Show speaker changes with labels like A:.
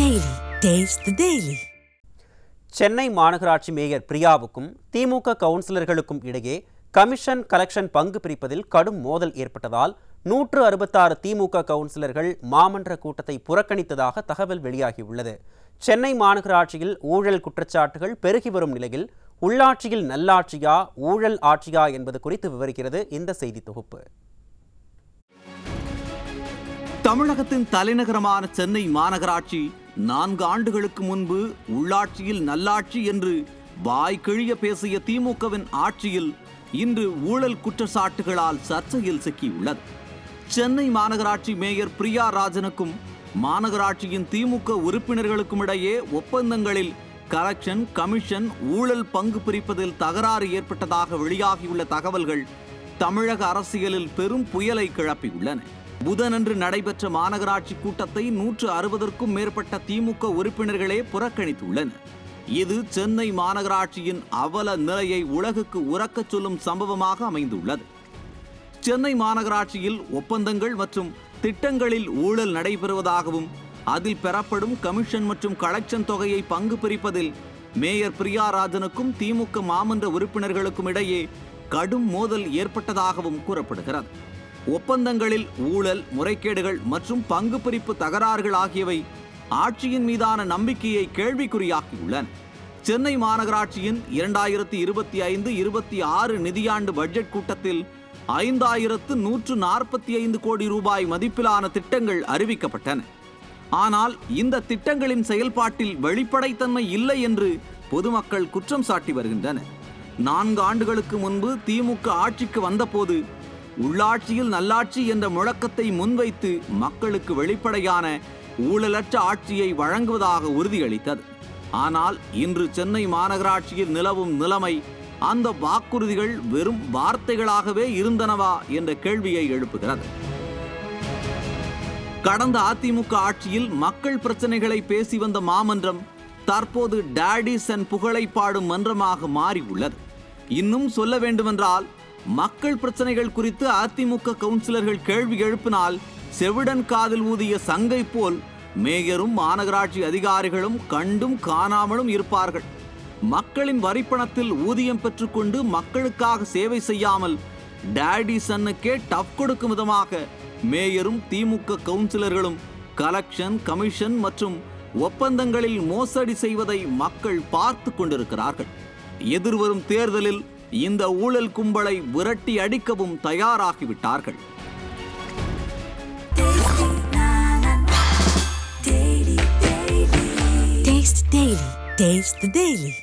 A: Daily. Taste the Daily.
B: Chennai மாநகராட்சி mayor பிரியாவுக்கும் திமுக கவுன்சிலர்களுக்கும் இடையே commission collection பங்கு பிரிப்பதில் கடும் மோதல் ஏற்பட்டதால் 166 திமுக கவுன்சிலர்கள் மாமன்ற கூட்டத்தை புறக்கணித்ததாக தகவல் வெளியாகியுள்ளது. சென்னை மாநகராட்சியில் ஊழல் குற்றச்சாட்டுகள் பெருகி வரும் நிலையில் உள்ளாட்சியில் நல்லாட்சியா ஊழல் ஆட்சியா என்பது குறித்து விவரிக்கிறது இந்த செய்தி தொகுப்பு.
C: தமிழகத்தின் தலைநகரமான சென்னை மாநகராட்சி 4 ஆண்டுகளுக்கு முன்பு உள்ளாட்சியில் நல்லாட்சி என்று வாய்க்கிழிய பேசிய திமுகவின் ஆட்சியில் இன்று ஊழல் குற்றச்சாட்டுகளால் சர்ச்சையில் சிக்கியுள்ளது. சென்னை மாநகராட்சி மேயர் பிரியா ராஜனுக்கும் மாநகராட்சியின் திமுக உறுப்பினர்களுக்கும் இடையே ஒப்பந்தங்களில் கலெக்ஷன் கமிஷன் ஊழல் பங்கு பிரிப்பதில் தகராறு ஏற்பட்டதாக வெளியாகியுள்ள தகவல்கள் தமிழக அரசியலில் பெரும் புயலை கிளப்பியுள்ளன. புதனன்று நடைபெற்ற மாநகராட்சி கூட்டத்தை 160க்கும் மேற்பட்ட திமுக உறுப்பினர்களே புறக்கணித்துள்ளனர். இது சென்னை மாநகராட்சியின் அவல நிலையை உலகுக்கு உரக்கச் சொல்லும் சம்பவமாக அமைந்துள்ளது. சென்னை மாநகராட்சியில் ஒப்பந்தங்கள் மற்றும் திட்டங்களில் ஊழல் நடைபெறுவதாகவும் அதில் பெறப்படும் கமிஷன் மற்றும் கலெக்ஷன் தொகையை பங்கு பிரிப்பதில் மேயர் பிரியா ராஜனுக்கும் திமுக மாமன்ற உறுப்பினர்களுக்கும் இடையே கடும் மோதல் ஏற்பட்டதாகவும் கூறப்படுகிறது. ஒப்பந்தங்களில் ஊழல் முறைகேடுகள் மற்றும் பங்கு பிரிப்பு தகராறுகள் ஆகியவை ஆட்சியின் மீதான நம்பிக்கையை கேள்விக்குறியாக்கியுள்ளன. சென்னை மாநகராட்சியின் 2025-26 நிதியாண்டு பட்ஜெட் கூட்டத்தில் 5145 கோடி ரூபாய் மதிப்பிலான திட்டங்கள் அறிவிக்கப்பட்டன. ஆனால் இந்த திட்டங்களின் செயல்பாட்டில் வெளிப்படைத்தன்மை இல்லை என்று பொதுமக்கள் குற்றம் சாட்டி வருகின்றனர். 4 ஆண்டுகளுக்கு முன்பு திமுக ஆட்சிக்கு வந்தபோது உள்ளாட்சியில் நல்லாட்சி என்ற முழக்கத்தை முன்வைத்து மக்களுக்கு வெளிப்படையான ஊழலற்ற ஆட்சியை வழங்குவதாக உறுதியளித்தது. ஆனால் இன்று சென்னை மாநகராட்சியில் நிலவும் நிலைமை அந்த வாக்குறுதிகள் வெறும் வார்த்தைகளாகவே இருந்தனவா என்ற கேள்வியை எழுப்புகிறது. கடந்த அதிமுக ஆட்சியில் மக்கள் பிரச்சனைகளை பேசி வந்த மாமன்றம் தற்போது டாடிஸ் அண்ட் புகழை பாடும் மன்றமாக மாறியுள்ளது. இன்னும் சொல்ல வேண்டுமென்றால் மக்கள் பிரச்சனைகள் குறித்து அதிமுக கவுன்சிலர்கள் கேள்வி எழுப்பினால் செவிடன் காதில் ஊதிய சங்கை போல் மேயரும் மாநகராட்சி அதிகாரிகளும் கண்டும் காணாமலும் இருப்பார்கள். மக்களின் வரிப்பணத்தில் ஊதியம் பெற்றுக்கொண்டு மக்களுக்காக சேவை செய்யாமல் டாடி சன்னுக்கே டப் கொடுக்கும் விதமாக மேயரும் திமுக கவுன்சிலர்களும் கலெக்ஷன் கமிஷன் மற்றும் ஒப்பந்தங்களில் மோசடி செய்வதை மக்கள் பார்த்து கொண்டிருக்கிறார்கள். எதிர்வரும் தேர்தலில் இந்த ஊழல் கும்பலை விரட்டி அடிக்கவும் தயாராகிவிட்டார்கள்.
A: Taste the Daily.